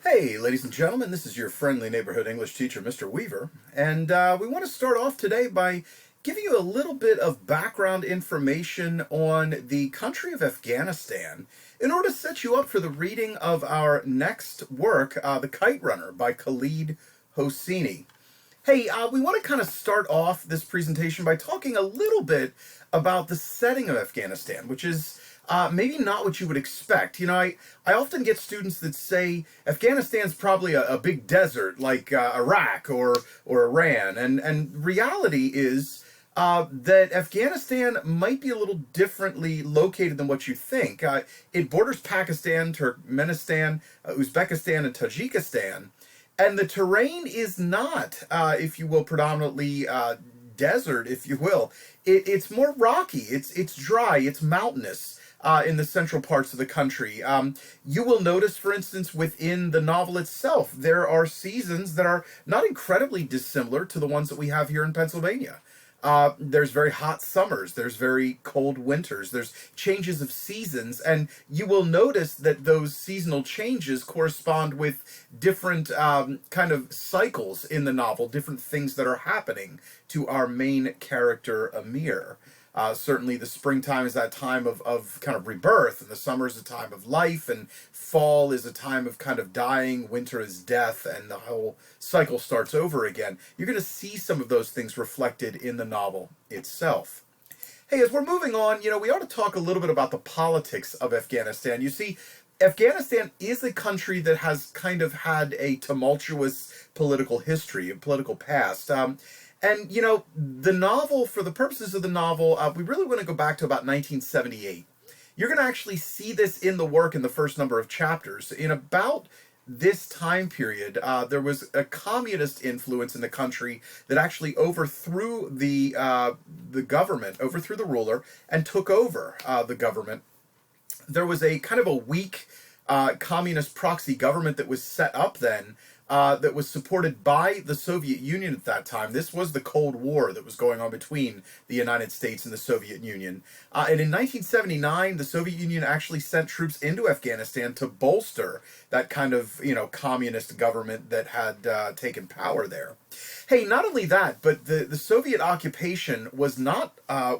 Hey, ladies and gentlemen, this is your friendly neighborhood English teacher, Mr. Weaver, and we want to start off today by giving you a little bit of background information on the country of Afghanistan in order to set you up for the reading of our next work, The Kite Runner by Khalid Hosseini. Hey, we want to kind of start off this presentation by talking a little bit about the setting of Afghanistan, which is maybe not what you would expect. I often get students that say Afghanistan's probably a big desert like Iraq or Iran, and reality is that Afghanistan might be a little differently located than what you think. It borders Pakistan, Turkmenistan, Uzbekistan, and Tajikistan. And the terrain is not, if you will, predominantly desert, if you will. It's more rocky. It's dry. It's mountainous in the central parts of the country. You will notice, for instance, within the novel itself, there are seasons that are not incredibly dissimilar to the ones that we have here in Pennsylvania. There's very hot summers, there's very cold winters, there's changes of seasons, and you will notice that those seasonal changes correspond with different kind of cycles in the novel, different things that are happening to our main character, Amir. Certainly the springtime is that time of kind of rebirth, and the summer is a time of life, and fall is a time of kind of dying, winter is death, and the whole cycle starts over again. You're going to see some of those things reflected in the novel itself. Hey, as we're moving on, we ought to talk a little bit about the politics of Afghanistan. You see, Afghanistan is a country that has kind of had a tumultuous political history, a political past. The novel, for the purposes of the novel, we really want to go back to about 1978. You're going to actually see this in the work in the first number of chapters. In about this time period, there was a communist influence in the country that actually overthrew the government, overthrew the ruler, and took over the government. There was a kind of a weak communist proxy government that was set up then, that was supported by the Soviet Union at that time. This was the Cold War that was going on between the United States and the Soviet Union. And in 1979, the Soviet Union actually sent troops into Afghanistan to bolster that kind of, communist government that had taken power there. Hey, not only that, but the Soviet occupation was not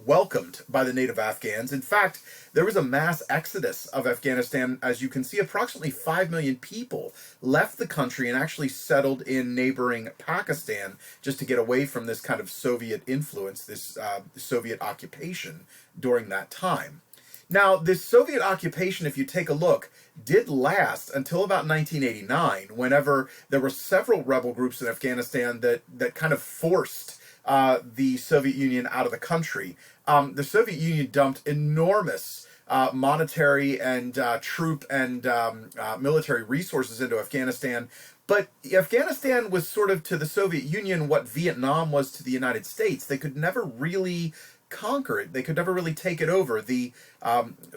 welcomed by the native Afghans. In fact, there was a mass exodus of Afghanistan. As you can see, approximately 5 million people left the country and actually settled in neighboring Pakistan just to get away from this kind of Soviet influence, this Soviet occupation during that time. Now, this Soviet occupation, if you take a look, did last until about 1989, whenever there were several rebel groups in Afghanistan that kind of forced the Soviet Union out of the country. The Soviet Union dumped enormous monetary and troop and military resources into Afghanistan. But Afghanistan was sort of to the Soviet Union what Vietnam was to the United States. They could never really conquer it. They could never really take it over. The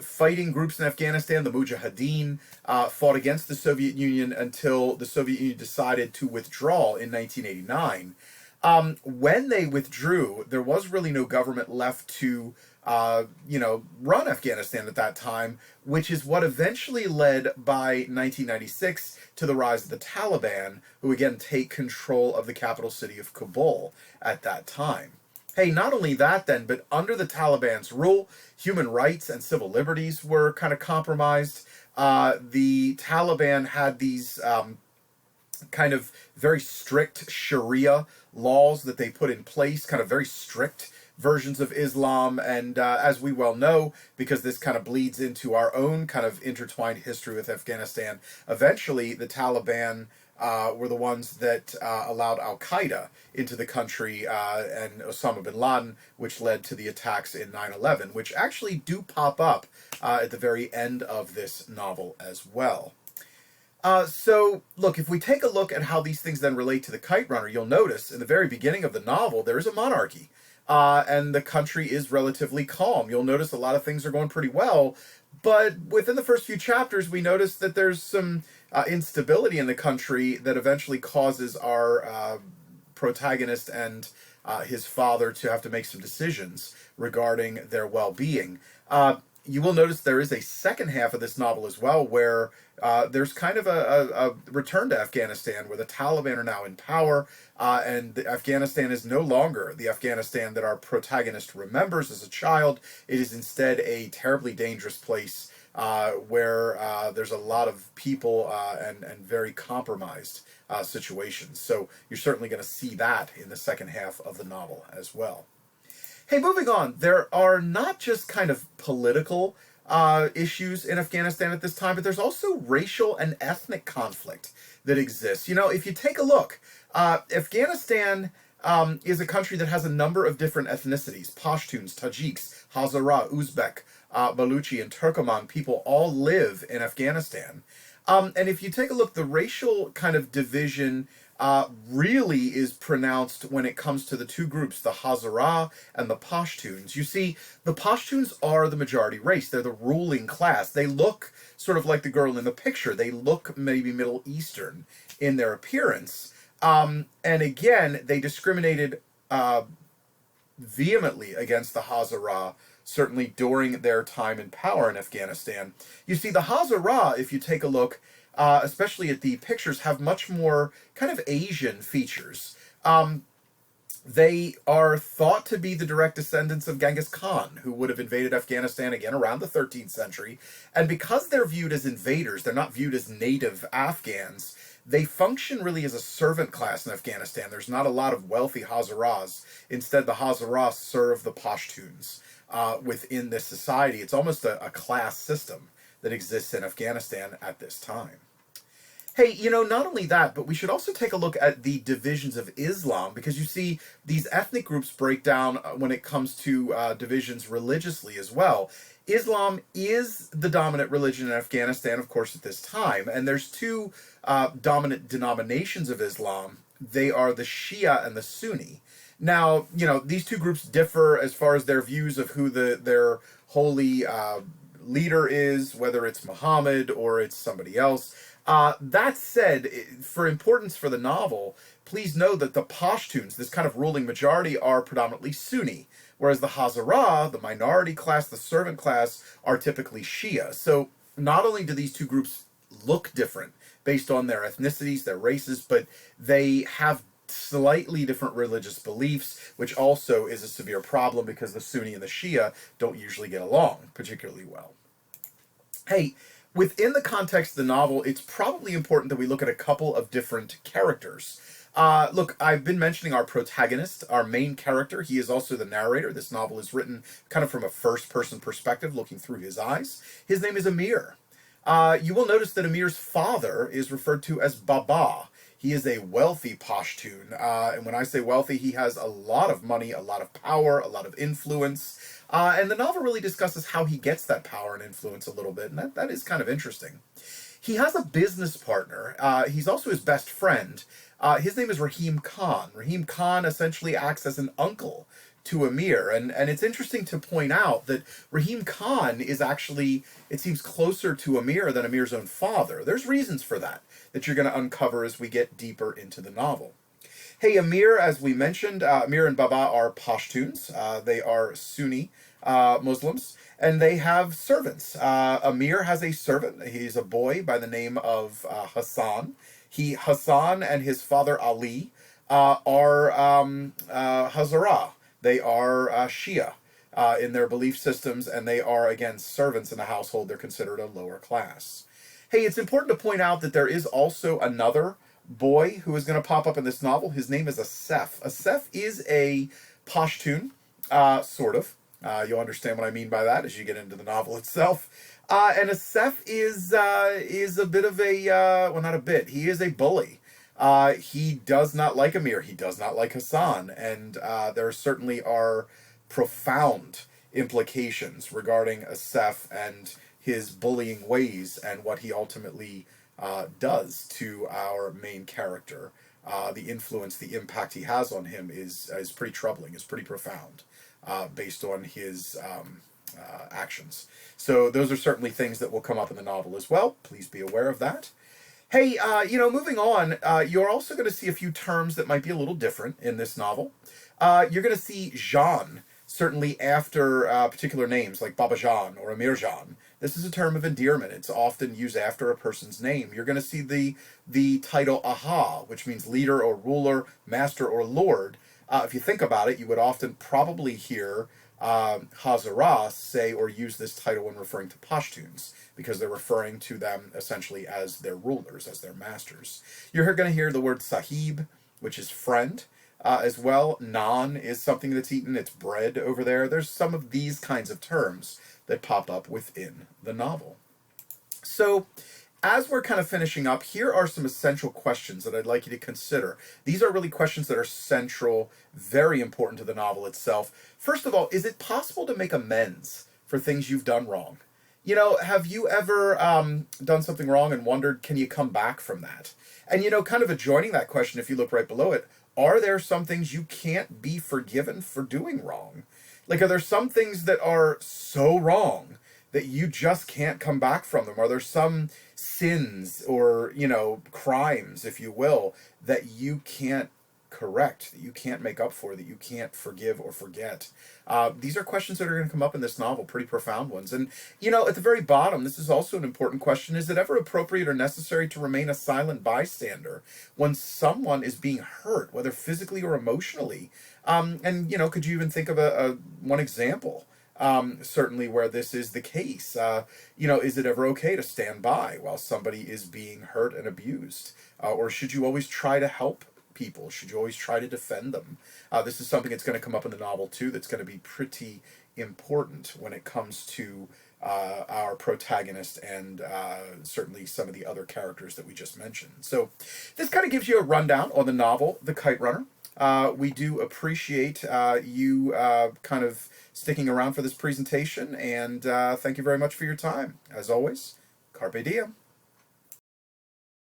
fighting groups in Afghanistan, the Mujahideen, fought against the Soviet Union until the Soviet Union decided to withdraw in 1989. When they withdrew, there was really no government left to run Afghanistan at that time, which is what eventually led by 1996 to the rise of the Taliban, who again take control of the capital city of Kabul at that time. Hey, not only that then, but under the Taliban's rule, human rights and civil liberties were kind of compromised. The Taliban had these kind of very strict Sharia laws that they put in place, kind of very strict versions of Islam, and as we well know, because this kind of bleeds into our own kind of intertwined history with Afghanistan, eventually the Taliban were the ones that allowed Al-Qaeda into the country and Osama bin Laden, which led to the attacks in 9/11, which actually do pop up at the very end of this novel as well. So, look, if we take a look at how these things then relate to the Kite Runner, you'll notice in the very beginning of the novel, there is a monarchy. And the country is relatively calm. You'll notice a lot of things are going pretty well, but within the first few chapters, we notice that there's some instability in the country that eventually causes our protagonist and his father to have to make some decisions regarding their well-being. You will notice there is a second half of this novel as well, where there's kind of a return to Afghanistan, where the Taliban are now in power, and Afghanistan is no longer the Afghanistan that our protagonist remembers as a child. It is instead a terribly dangerous place where there's a lot of people and very compromised situations. So you're certainly going to see that in the second half of the novel as well. Hey, moving on, there are not just kind of political issues in Afghanistan at this time, but there's also racial and ethnic conflict that exists. You know, if you take a look, Afghanistan is a country that has a number of different ethnicities. Pashtuns, Tajiks, Hazara, Uzbek, Baluchi, and Turkoman people all live in Afghanistan. And if you take a look, the racial kind of division really is pronounced when it comes to the two groups, the Hazara and the Pashtuns. You see, the Pashtuns are the majority race. They're the ruling class. They look sort of like the girl in the picture. They look maybe Middle Eastern in their appearance. And again, they discriminated vehemently against the Hazara, certainly during their time in power in Afghanistan. You see, the Hazara, if you take a look, especially at the pictures, have much more kind of Asian features. They are thought to be the direct descendants of Genghis Khan, who would have invaded Afghanistan again around the 13th century. And because they're viewed as invaders, they're not viewed as native Afghans. They function really as a servant class in Afghanistan. There's not a lot of wealthy Hazaras. Instead, the Hazaras serve the Pashtuns within this society. It's almost a class system that exists in Afghanistan at this time. Hey, you know, not only that, but we should also take a look at the divisions of Islam, because you see these ethnic groups break down when it comes to divisions religiously as well. Islam is the dominant religion in Afghanistan, of course, at this time, and there's two dominant denominations of Islam. They are the Shia and the Sunni. Now, you know, these two groups differ as far as their views of who their holy leader is, whether it's Muhammad or it's somebody else. That said, for importance for the novel, please know that the Pashtuns, this kind of ruling majority, are predominantly Sunni, whereas the Hazara, the minority class, the servant class, are typically Shia. So not only do these two groups look different based on their ethnicities, their races, but they have slightly different religious beliefs, which also is a severe problem because the Sunni and the Shia don't usually get along particularly well. Hey, within the context of the novel, it's probably important that we look at a couple of different characters. Look, I've been mentioning our protagonist, our main character. He is also the narrator. This novel is written kind of from a first-person perspective, looking through his eyes. His name is Amir. You will notice that Amir's father is referred to as Baba. He is a wealthy Pashtun, and when I say wealthy, he has a lot of money, a lot of power, a lot of influence, and the novel really discusses how he gets that power and influence a little bit, and that is kind of interesting. He has a business partner. He's also his best friend. His name is Rahim Khan. Rahim Khan essentially acts as an uncle to Amir, and it's interesting to point out that Rahim Khan is actually, it seems, closer to Amir than Amir's own father. There's reasons for that you're going to uncover as we get deeper into the novel. Hey, Amir, as we mentioned, Amir and Baba are Pashtuns. They are Sunni Muslims, and they have servants. Amir has a servant. He's a boy by the name of Hassan. Hassan and his father Ali are Hazara. They are Shia in their belief systems, and they are, again, servants in the household. They're considered a lower class. Hey, it's important to point out that there is also another boy who is going to pop up in this novel. His name is Asef. Asef is a Pashtun, sort of. You'll understand what I mean by that as you get into the novel itself. And Asef is a bit of a, well, not a bit, he is a bully. He does not like Amir. He does not like Hassan. And there certainly are profound implications regarding Asef and his bullying ways and what he ultimately does to our main character. The influence, the impact he has on him is pretty troubling, is pretty profound, based on his actions. So those are certainly things that will come up in the novel as well. Please be aware of that. Hey, you know, moving on, you're also going to see a few terms that might be a little different in this novel. You're going to see Jean Certainly after particular names like Babajan or Amirjan. This is a term of endearment. It's often used after a person's name. You're going to see the title Aha, which means leader or ruler, master or lord. If you think about it, you would often probably hear Hazara say or use this title when referring to Pashtuns, because they're referring to them essentially as their rulers, as their masters. You're going to hear the word Sahib, which is friend. As well, naan is something that's eaten. It's bread over there. There's some of these kinds of terms that pop up within the novel. So, as we're kind of finishing up, here are some essential questions that I'd like you to consider. These are really questions that are central, very important to the novel itself. First of all, is it possible to make amends for things you've done wrong? You know, have you ever done something wrong and wondered, can you come back from that? And, you know, kind of adjoining that question, if you look right below it, are there some things you can't be forgiven for doing wrong? Like, are there some things that are so wrong that you just can't come back from them? Are there some sins or, you know, crimes, if you will, that you can't correct, that you can't make up for, that you can't forgive or forget? These are questions that are going to come up in this novel, pretty profound ones. And, you know, at the very bottom, this is also an important question. Is it ever appropriate or necessary to remain a silent bystander when someone is being hurt, whether physically or emotionally? And, you know, could you even think of one example? Certainly where this is the case. You know, is it ever okay to stand by while somebody is being hurt and abused? Or should you always try to help people? Should you always try to defend them? This is something that's going to come up in the novel too, that's going to be pretty important when it comes to our protagonist and certainly some of the other characters that we just mentioned. So this kind of gives you a rundown on the novel, The Kite Runner. We do appreciate you kind of sticking around for this presentation, and thank you very much for your time. As always, Carpe Diem.